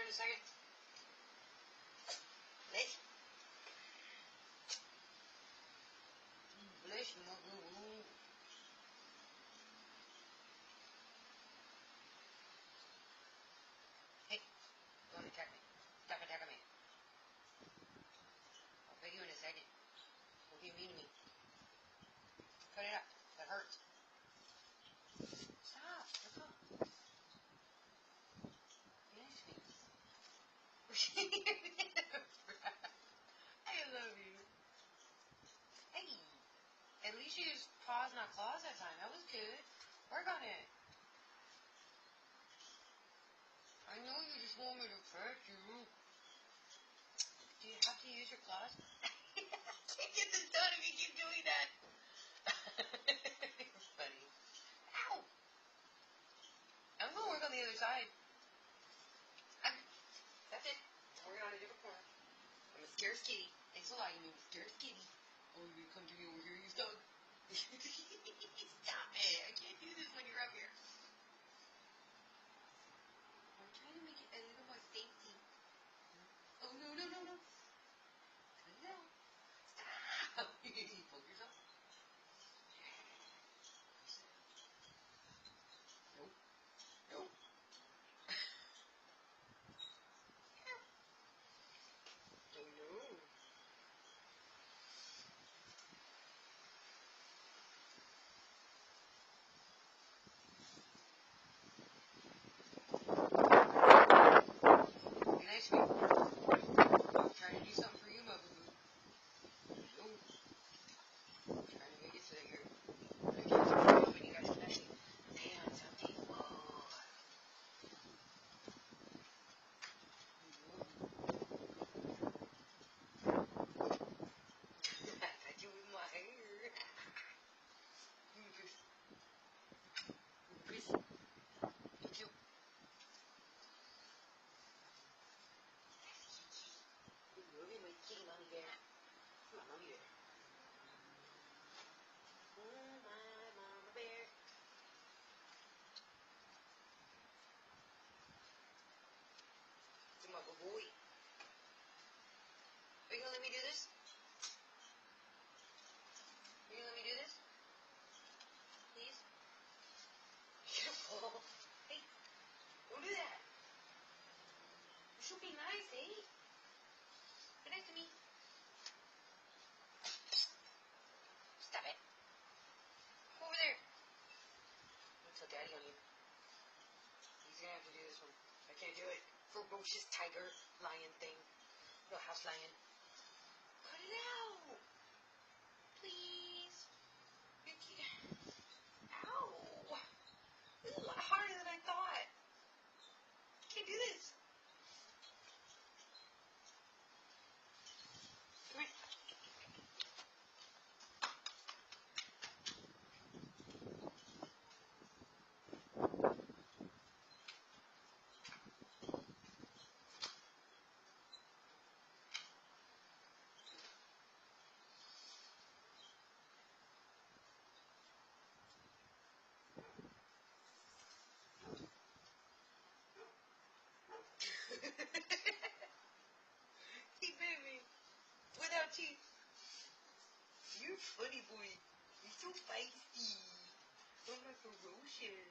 in a second. Bless. Bless my boo. Hey, don't attack me. Stop attacking me. I'll pay you in a second. Don't be mean to me. Cut it up. That hurts. Stop. Look up. Be nice to me. I love you. Hey. At least you used paws, not claws that time. That was good. Work on it. I know you just want me to pet you. Do you have to use your claws? I can't get this done if you keep doing that. It's funny. Ow! I'm going to work on the other side. That's it. I'm working on a different corner. I'm a scarce kitty. Thanks a lot, you mean scarce kitty. Oh, you come to me over here, you thug. Stop it. I can't do this when you're up here. I'm trying to make it a little more safety. Oh, no, no, no, no. Cut it out. Stop. Poke yourself. Nope. Nope. Oh, no. Be nice to me. I'm trying to do something for you, my boo. No. I'm trying to make it so that you're when you guys can actually dance on me. Whoa. I got you with my hair. Chris. Chris. Thank you. Love you, my kitty mommy bear. Come on, mommy bear. Oh, my mama bear. It's my boy. Are you gonna let me do this? Are you gonna let me do this? Please? You're gonna fall. Hey, don't do that. You should be nice, eh? Be nice to me. Stop it. Go over there. I'm so daddy on you. He's gonna have to do this one. I can't do it. Ferocious tiger lion thing. No, house lion. Cut it out. Please. You can't. Ow. This is a lot harder than I thought. I can't do this. Come here. He bit me. Without teeth. You're funny, boy. You're so feisty. Oh, my ferocious.